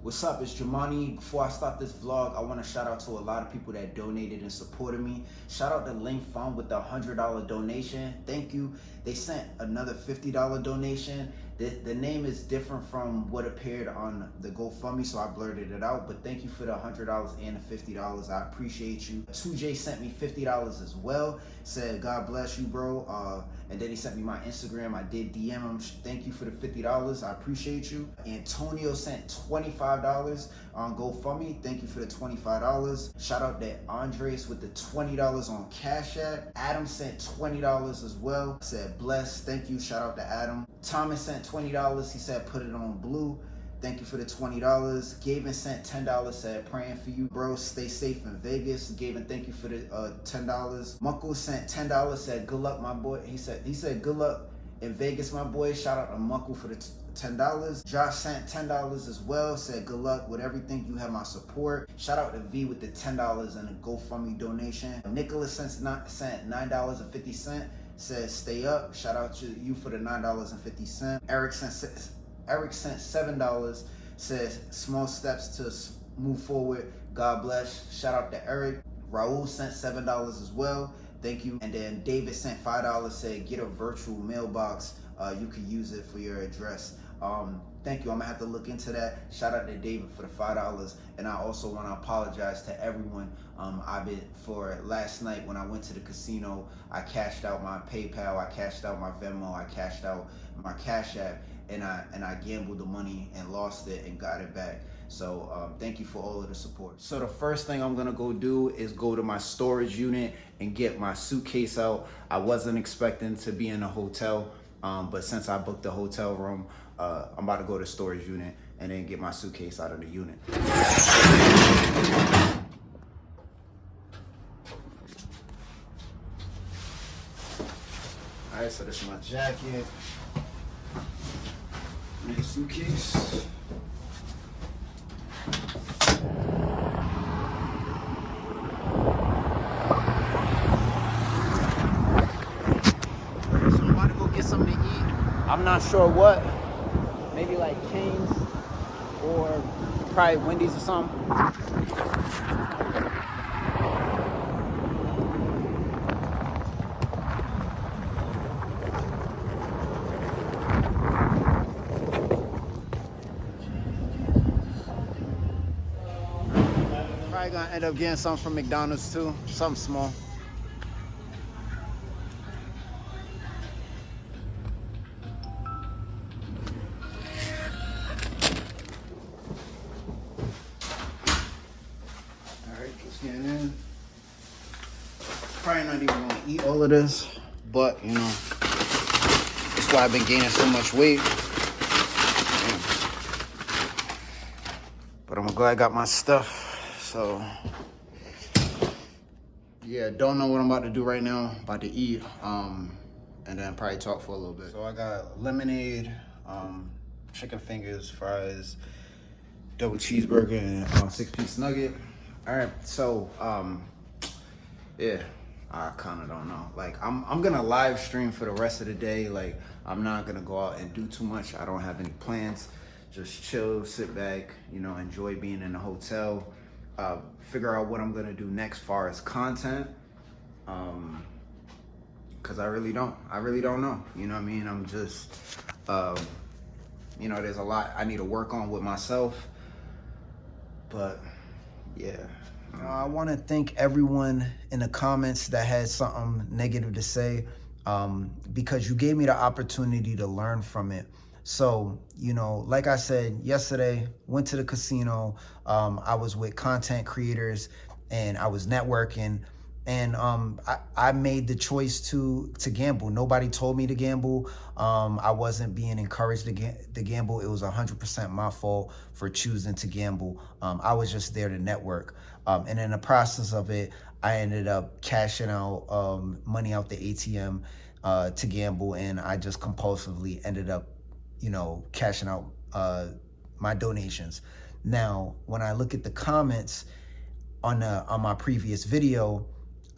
What's up, it's Jumanne. Before I start this vlog, I want to shout out to a lot of people that donated and supported me. Shout out to Link Fund with the $100 donation. Thank you. They sent another $50 donation. The name is different from what appeared on the GoFundMe, so I blurted it out. But thank you for the $100 and the $50. I appreciate you. 2J sent me $50 as well. Said, God bless you, bro. And then he sent me my Instagram. I did DM him. Thank you for the $50. I appreciate you. Antonio sent $25 on GoFundMe. Thank you for the $25. Shout out to Andres with the $20 on Cash App. Adam sent $20 as well. Said, bless. Thank you. Shout out to Adam. Thomas sent $20. He said, put it on blue. Thank you for the $20. Gavin sent $10, said, praying for you, bro. Stay safe in Vegas. Gavin, thank you for the $10. Muckle sent $10, said, good luck, my boy. He said, good luck in Vegas, my boy. Shout out to Muckle for the $10. Josh sent $10 as well, said, good luck with everything. You have my support. Shout out to V with the $10 and a GoFundMe donation. Nicholas sent $9.50. Says, stay up. Shout out to you for the $9.50. Eric sent $7, says, small steps to move forward. God bless. Shout out to Eric. Raul sent $7 as well. Thank you. And then David sent $5, said, get a virtual mailbox. You can use it for your address. Thank you. I'm gonna have to look into that. Shout out to David for the $5. And I also want to apologize to everyone. For last night when I went to the casino, I cashed out my PayPal, I cashed out my Venmo, I cashed out my Cash App, and I gambled the money and lost it and got it back. So thank you for all of the support. So the first thing I'm gonna go do is go to my storage unit and get my suitcase out. I wasn't expecting to be in a hotel, but since I booked the hotel room, I'm about to go to storage unit and then get my suitcase out of the unit. All right, so this is my jacket, my suitcase. So I'm about to go get something to eat. I'm not sure what. Maybe like Cane's or probably Wendy's or something. Probably gonna end up getting something from McDonald's too, something small. Getting in. Probably not even gonna eat all of this, but you know, that's why I've been gaining so much weight. Damn. But I'm glad I got my stuff. So yeah, don't know what I'm about to do right now. About to eat, and then probably talk for a little bit. So I got lemonade, chicken fingers, fries, double cheeseburger, and 6-piece nugget. All right, so yeah, I kind of don't know. Like I'm gonna live stream for the rest of the day. Like I'm not gonna go out and do too much. I don't have any plans. Just chill, sit back, you know, enjoy being in the hotel. Figure out what I'm gonna do next far as content. Cause I really don't know. You know what I mean? I'm just, you know, there's a lot I need to work on with myself, but. Yeah. I want to thank everyone in the comments that had something negative to say, because you gave me the opportunity to learn from it. So, you know, like I said yesterday, went to the casino. I was with content creators and I was networking. And I made the choice to gamble. Nobody told me to gamble. I wasn't being encouraged to gamble. It was 100% my fault for choosing to gamble. I was just there to network. And in the process of it, I ended up cashing out money out the ATM to gamble. And I just compulsively ended up, you know, cashing out my donations. Now, when I look at the comments on my previous video,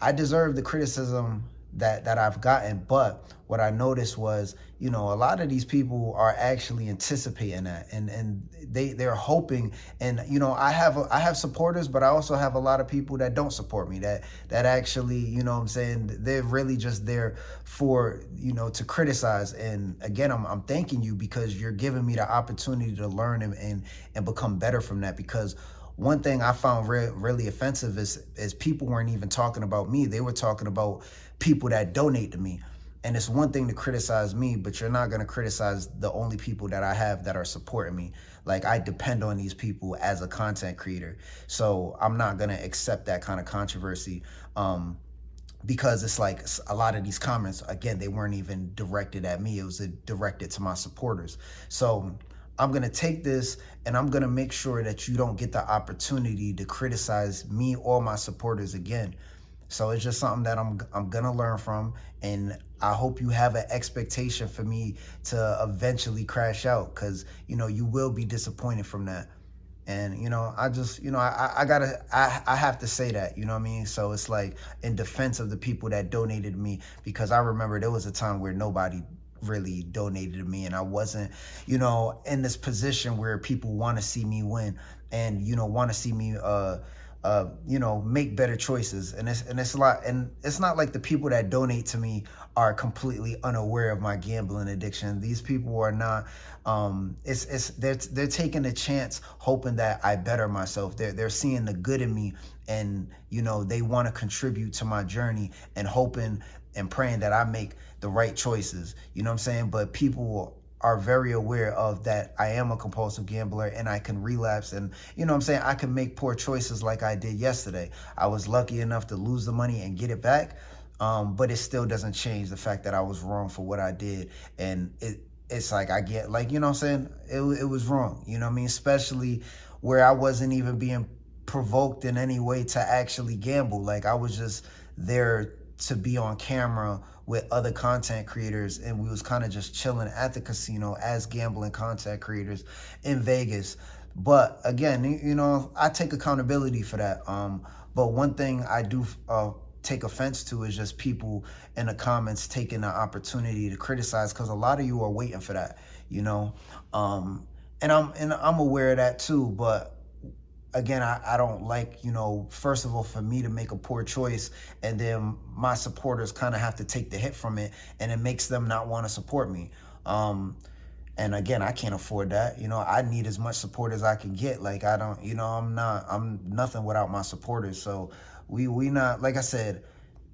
I deserve the criticism that I've gotten. But what I noticed was, you know, a lot of these people are actually anticipating that, and they're hoping. And you know, I have supporters, but I also have a lot of people that don't support me, that actually, you know what I'm saying, they're really just there for, you know, to criticize. And again, I'm thanking you, because you're giving me the opportunity to learn and become better from that. Because one thing I found really offensive is people weren't even talking about me. They were talking about people that donate to me. And it's one thing to criticize me, but you're not going to criticize the only people that I have that are supporting me. Like, I depend on these people as a content creator. So I'm not going to accept that kind of controversy. Because it's like a lot of these comments, again, they weren't even directed at me. It was directed to my supporters. So I'm going to take this, and I'm going to make sure that you don't get the opportunity to criticize me or my supporters again. So it's just something that I'm going to learn from. And I hope you have an expectation for me to eventually crash out, because, you know, you will be disappointed from that. And, you know, I just, you know, I have to say that, you know what I mean? So it's like, in defense of the people that donated to me, because I remember there was a time where nobody really donated to me, and I wasn't, you know, in this position where people want to see me win, and, you know, want to see me, you know, make better choices. And it's a lot, and it's not like the people that donate to me are completely unaware of my gambling addiction. These people are not. They're taking a chance, hoping that I better myself. They're seeing the good in me, and, you know, they want to contribute to my journey, and hoping and praying that I make the right choices. You know what I'm saying? But people are very aware of that I am a compulsive gambler, and I can relapse, and, you know what I'm saying, I can make poor choices like I did yesterday. I was lucky enough to lose the money and get it back, but it still doesn't change the fact that I was wrong for what I did. And it's like, I get, like, you know what I'm saying, it was wrong, you know what I mean, especially where I wasn't even being provoked in any way to actually gamble. Like, I was just there to be on camera with other content creators, and we was kind of just chilling at the casino as gambling content creators in Vegas. But again, you know, I take accountability for that. But one thing I do take offense to is just people in the comments taking the opportunity to criticize, because a lot of you are waiting for that, you know. And I'm aware of that too. But again, I don't like, you know, first of all, for me to make a poor choice, and then my supporters kind of have to take the hit from it, and it makes them not want to support me. And again, I can't afford that. You know, I need as much support as I can get. Like, I don't, you know, I'm nothing without my supporters. So we not, like I said,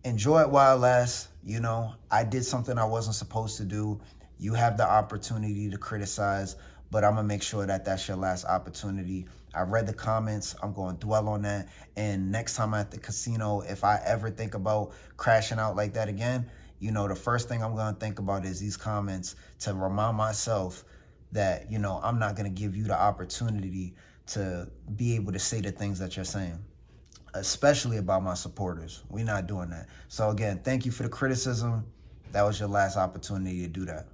enjoy it while it lasts. You know, I did something I wasn't supposed to do. You have the opportunity to criticize, but I'm gonna make sure that that's your last opportunity. I read the comments. I'm going to dwell on that. And next time I'm at the casino, if I ever think about crashing out like that again, you know, the first thing I'm going to think about is these comments, to remind myself that, you know, I'm not going to give you the opportunity to be able to say the things that you're saying, especially about my supporters. We're not doing that. So again, thank you for the criticism. That was your last opportunity to do that.